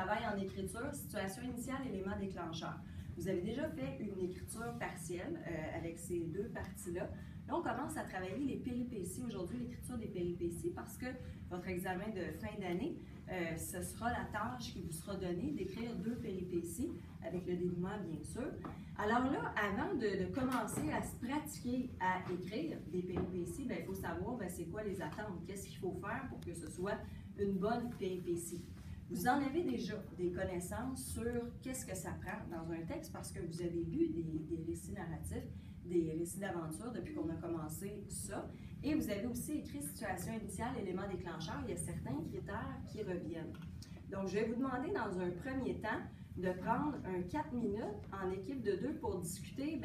travail en écriture, situation initiale, élément déclencheur. Vous avez déjà fait une écriture partielle avec ces deux parties-là. Là, on commence à travailler les péripéties aujourd'hui, l'écriture des péripéties, parce que votre examen de fin d'année, ce sera la tâche qui vous sera donnée d'écrire 2 péripéties, avec le dénouement, bien sûr. Alors là, avant de commencer à se pratiquer à écrire des péripéties, il faut savoir c'est quoi les attentes, qu'est-ce qu'il faut faire pour que ce soit une bonne péripétie. Vous en avez déjà des connaissances sur qu'est-ce que ça prend dans un texte parce que vous avez lu des récits narratifs, des récits d'aventure depuis qu'on a commencé ça. Et vous avez aussi écrit situation initiale, élément déclencheur. Il y a certains critères qui reviennent. Donc, je vais vous demander dans un premier temps de prendre un 4 minutes en équipe de 2 pour discuter,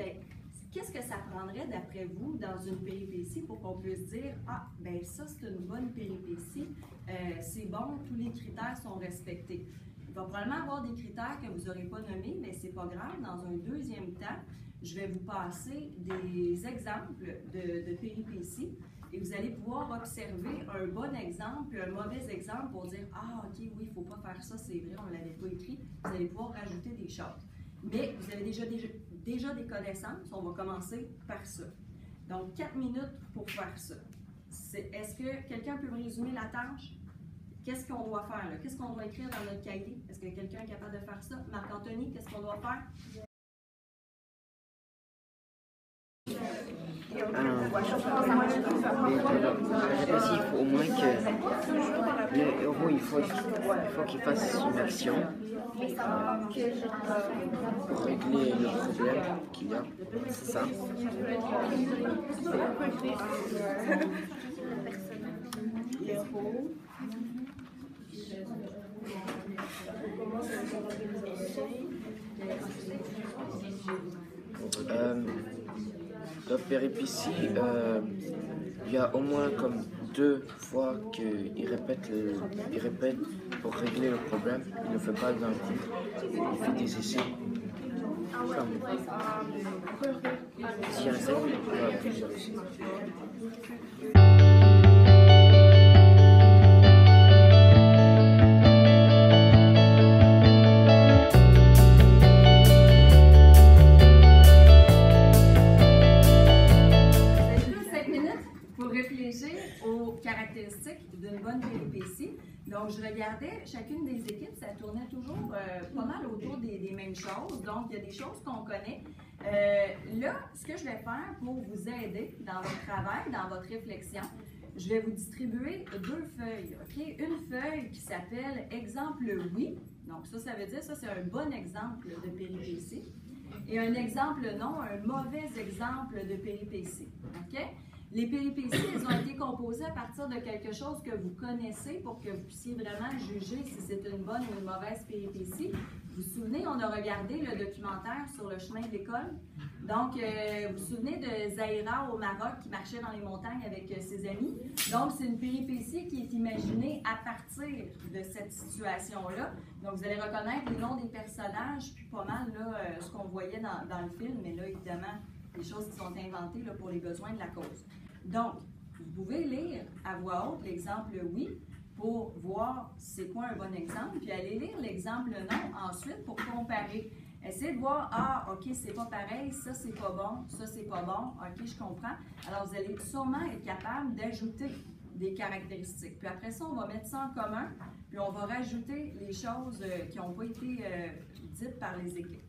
qu'est-ce que ça prendrait d'après vous dans une péripétie pour qu'on puisse dire « Ah, ça c'est une bonne péripétie, c'est bon, tous les critères sont respectés ». Il va probablement avoir des critères que vous n'aurez pas nommés, mais ce n'est pas grave. Dans un deuxième temps, je vais vous passer des exemples de péripéties et vous allez pouvoir observer un bon exemple, un mauvais exemple pour dire « Ah, OK, oui, il ne faut pas faire ça, c'est vrai, on ne l'avait pas écrit ». Vous allez pouvoir rajouter des choses. Mais vous avez déjà des connaissances, on va commencer par ça. Donc, 4 minutes pour faire ça. Est-ce que quelqu'un peut me résumer la tâche? Qu'est-ce qu'on doit faire? Qu'est-ce qu'on doit écrire dans notre cahier? Est-ce que quelqu'un est capable de faire ça? Marc-Anthony, qu'est-ce qu'on doit faire? Il faut au moins que le héros il faut qu'il fasse une action pour régler le problème qu'il y a, c'est ça. La péripétie, il y a au moins comme 2 fois qu'il répète pour régler le problème. Il ne le fait pas d'un coup, il fait des essais. Comme si un essai, plusieurs essais. Caractéristiques d'une bonne péripétie. Donc, je regardais chacune des équipes, ça tournait toujours pas mal autour des mêmes choses. Donc, il y a des choses qu'on connaît. Là, ce que je vais faire pour vous aider dans votre travail, dans votre réflexion, je vais vous distribuer 2 feuilles. OK? Une feuille qui s'appelle « Exemple oui ». Donc, ça veut dire, ça, c'est un bon exemple de péripétie. Et un exemple non, un mauvais exemple de péripétie. OK? Les péripéties, elles ont été composées à partir de quelque chose que vous connaissez pour que vous puissiez vraiment juger si c'est une bonne ou une mauvaise péripétie. Vous vous souvenez, on a regardé le documentaire sur le chemin de l'école. Donc, vous vous souvenez de Zahira au Maroc qui marchait dans les montagnes avec ses amis. Donc, c'est une péripétie qui est imaginée à partir de cette situation-là. Donc, vous allez reconnaître les noms des personnages, puis pas mal là, ce qu'on voyait dans le film, mais là, évidemment, des choses qui sont inventées là, pour les besoins de la cause. Donc, vous pouvez lire à voix haute l'exemple oui pour voir c'est quoi un bon exemple, puis allez lire l'exemple non ensuite pour comparer. Essayez de voir, ah, OK, c'est pas pareil, ça c'est pas bon, ça c'est pas bon, OK, je comprends. Alors, vous allez sûrement être capable d'ajouter des caractéristiques. Puis après ça, on va mettre ça en commun, puis on va rajouter les choses qui n'ont pas été dites par les équipes.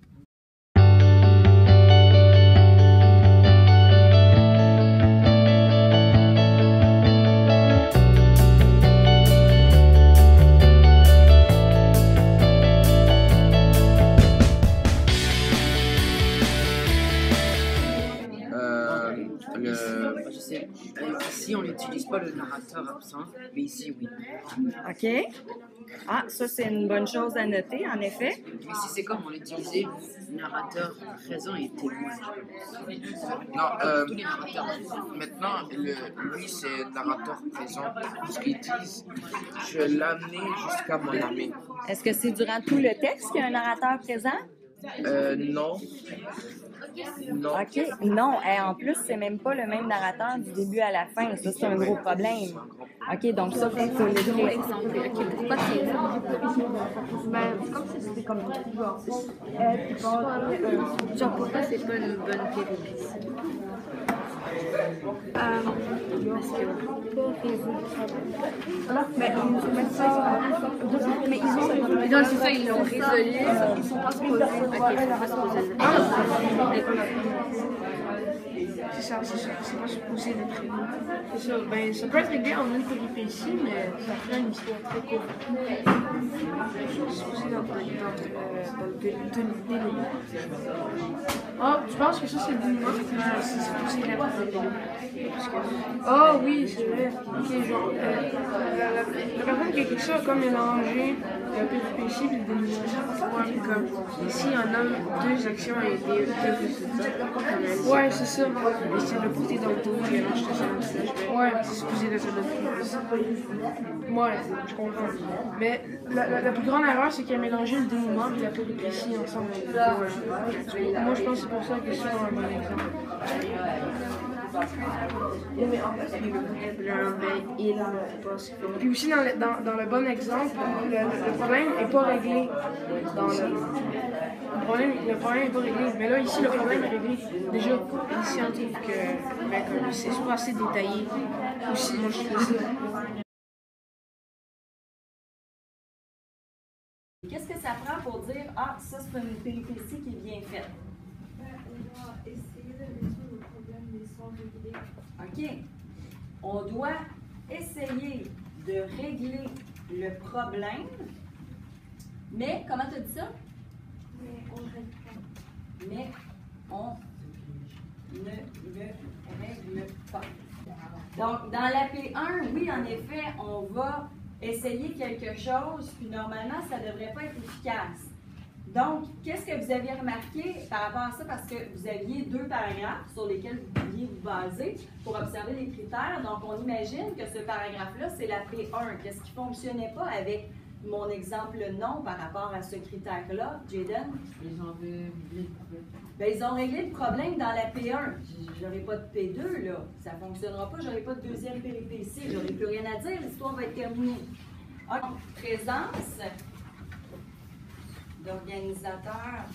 Ici, on n'utilise pas le narrateur absent, mais ici, oui. OK. Ah, ça, c'est une bonne chose à noter, en effet. Mais si c'est comme on utilisait le narrateur présent et témoin. Non, tous les narrateurs. maintenant, lui, c'est narrateur présent. Ce qu'il utilise, je l'ai amené jusqu'à mon ami. Est-ce que c'est durant tout le texte qu'il y a un narrateur présent? Non. Non. OK? Non, en plus, c'est même pas le même narrateur du début à la fin. Ça, c'est un gros problème. OK, donc ça, il faut l'écrire. Exemple. OK, pourquoi c'est ça? Ben, comme si c'était comme genre, pourquoi c'est pas une bonne péripétie? Parce qu'ils n'ont pas résolu le problème. Mais ils ont non, c'est ça, ils l'ont résolu. Ils sont pas supposés. OK, ils sont pas supposés. C'est ça, c'est pas supposé d'être réglé. C'est ça, ben, ça peut être réglé en une péripétie, mais ça ferait une histoire très courte. C'est supposé dans le dénouement. Ah, tu penses que ça c'est le dénouement? C'est supposé être le dénouement. Ah oui, c'est vrai. Ok, genre, la personne qui a écrit ça a comme mélangé la péripétie et le dénouement. Ouais, comme, ici, on nomme deux actions et deux résultats. Ouais, c'est ça. Et c'est le côté dans le dos, il mélange tout ça. Ouais, c'est supposé être notre péripétie. Ouais, je comprends. Mais la plus grande erreur, c'est qu'il a mélangé le dénouement et la péripétie ensemble. Ouais. Moi, je pense que c'est pour ça que c'est un bon exemple. Puis aussi, dans le bon exemple, le problème n'est pas réglé. Le problème n'est pas réglé. Mais là, ici, le problème est réglé. Déjà, ici, on trouve que c'est pas assez détaillé. Aussi, moi, je trouve ça. Qu'est-ce que ça prend pour dire « Ah, ça, c'est une péripétie qui est bien faite ». OK. On doit essayer de régler le problème, mais, comment tu as dit ça? Mais on ne le règle pas. Donc, dans la P1, oui, en effet, on va essayer quelque chose, puis normalement, ça ne devrait pas être efficace. Donc, qu'est-ce que vous avez remarqué par rapport à ça? Parce que vous aviez deux paragraphes sur lesquels vous pouviez vous baser pour observer les critères. Donc, on imagine que ce paragraphe-là, c'est la P1. Qu'est-ce qui ne fonctionnait pas avec mon exemple non par rapport à ce critère-là, Jaden? Ils ont réglé le problème. Bien, ils ont réglé le problème dans la P1. J'aurai pas de P2, là. Ça ne fonctionnera pas, j'aurai pas de deuxième péripétie. J'aurai plus rien à dire, l'histoire va être terminée. Donc, présence d'organisateurs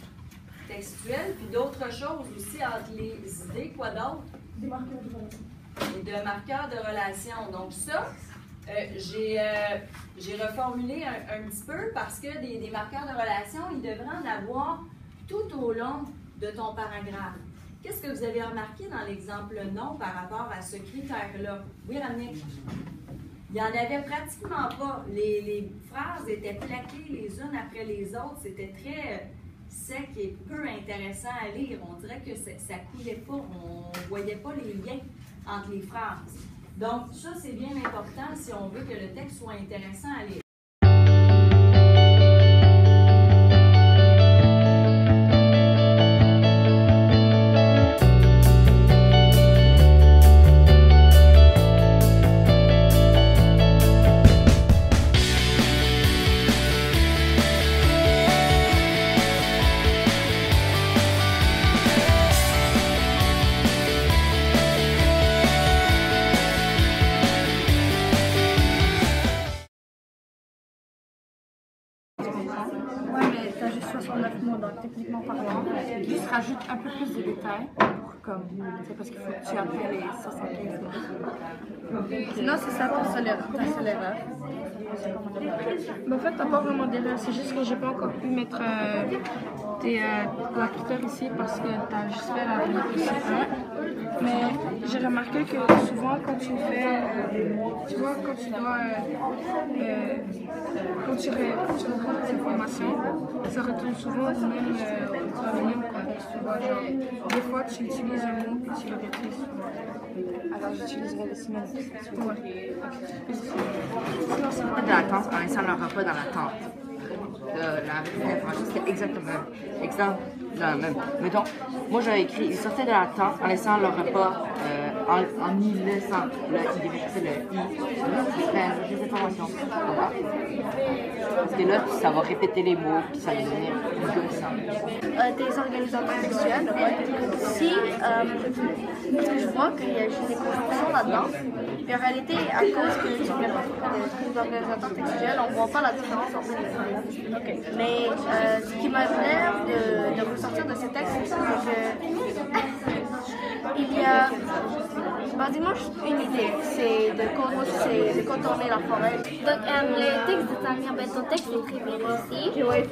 textuels, puis d'autres choses aussi entre les idées. Quoi d'autre? Des marqueurs de relation. Et de marqueurs de relation. Donc ça, j'ai reformulé un petit peu parce que des marqueurs de relation, il devrait en avoir tout au long de ton paragraphe. Qu'est-ce que vous avez remarqué dans l'exemple non par rapport à ce critère-là? Oui, Ramnik? Il n'y en avait pratiquement pas. Les phrases étaient plaquées les unes après les autres. C'était très sec et peu intéressant à lire. On dirait que ça ne coulait pas. On ne voyait pas les liens entre les phrases. Donc, ça, c'est bien important si on veut que le texte soit intéressant à lire. Ouais, mais t'as juste 69 mots, donc techniquement parlant, juste rajoute un peu plus de détails pour comme, c'est parce qu'il faut que tu appelles les 75 mots. Sinon, c'est ça ta seule erreur. Mais en fait, t'as pas vraiment d'erreur, c'est juste que j'ai pas encore pu mettre la critère ici parce que t'as juste fait la péripétie 1. Mais j'ai remarqué que souvent quand tu fais, tu vois, quand tu dois, quand tu reprends des informations, ça retourne souvent au même, quoi. Tu vois, genre, des fois tu utilises un mot puis tu le retrouves souvent. Alors j'utiliserai le synonyme. Ouais. Sinon, c'est pas de l'attente, par exemple, on n'aura pas dans l'attente. La information, c'était exactement exemple. Même. Mettons, moi j'avais écrit, ils sortaient de l'attente en laissant leur repas en y laissant le I, c'est le I, qui prennent des informations. Parce que là, ça va répéter les mots, puis ça va devenir gossant. Des organisateurs textuels, si je vois qu'il y a juste des confusions là-dedans, puis en réalité, à cause que tu ne mets pas des organisateurs textuels, on ne voit pas la différence entre les deux. Okay. Mais ce qui m'a l'air de ressortir de ces textes, c'est que il y a basiquement une idée, c'est de contourner la forêt. Donc le texte de Tania, ton texte est très bien réussi.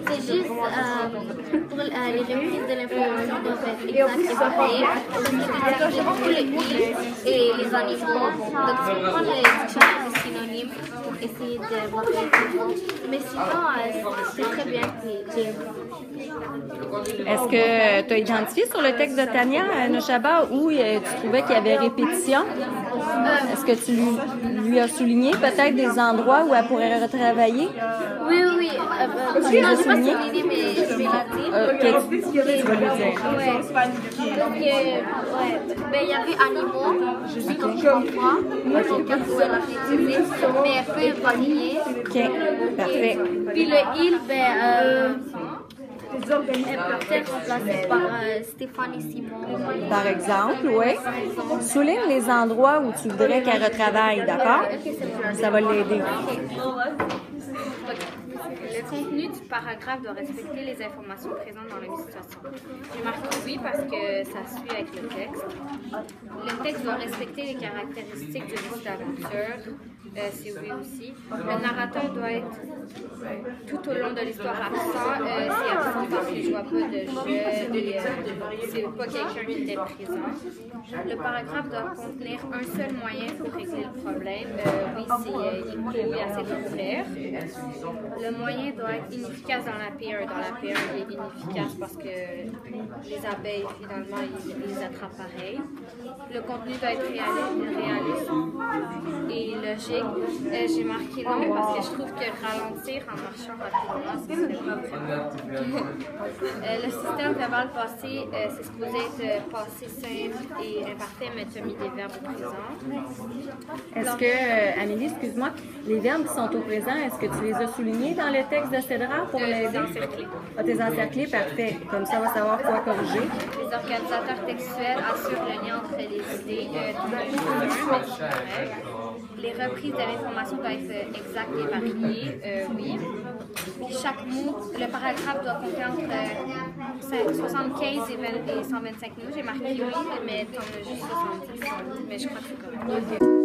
C'est juste pour les reprises de l'information doivent être exactes et pareilles. Parce que tu as beaucoup les îles et les animaux. Donc tu peux prendre les dictionnaires et synonymes pour essayer de voir les mots. Mais sinon, c'est très bien que Est-ce que tu as identifié sur le texte de Tania, Noshaba, où tu trouvais qu'il y avait répétition? Est-ce que tu lui as souligné peut-être des endroits où elle pourrait retravailler? Oui. Tu les as Non, je ne sais pas soulignés? souligner, mais je vais la dire. Ok, tu vas lui dire. Ben, il y avait animaux, comme 3 fois, donc 4 où elle a fait utiliser, mais elle peut varier. Ok, parfait. Puis le île, elle peut être remplacée par Stéphanie Simon. Par exemple, oui. Souligne les endroits où tu voudrais qu'elle retravaille, d'accord? Ça va l'aider. Le contenu du paragraphe doit respecter les informations présentes dans la situation. J'ai marqué oui parce que ça suit avec le texte. Le texte doit respecter les caractéristiques du récit d'aventure. C'est oui aussi. Le narrateur doit être tout au long de l'histoire absent. C'est absent parce que je vois pas de jeu, c'est pas quelqu'un qui était présent. Le paragraphe doit contenir un seul moyen pour régler le problème. Oui, c'est il faut essayer de le faire. Le moyen doit être inefficace dans la P1. Dans la P1, il est inefficace parce que les abeilles, finalement, ils les attrapent pareil. Le contenu doit être réaliste et logique. J'ai marqué long parce que je trouve que ralentir en marchant rapidement, c'est vraiment le système verbal passé, c'est supposé être passé simple et imparfait, mais tu as mis des verbes au présent. Est-ce que, Amélie, excuse-moi, les verbes qui sont au présent, est-ce que tu les as soulignés dans le texte de Cédra pour l'aider? Ah, t'es encerclés, parfait. Comme ça, on va savoir quoi corriger. Les organisateurs textuels assurent le lien entre les idées. Les reprises de l'information doivent être exactes et variées. Oui. Puis chaque mot, le paragraphe doit compter entre 75 et 125 mots. J'ai marqué oui, mais tu en as juste 70. Mais je crois que c'est correct.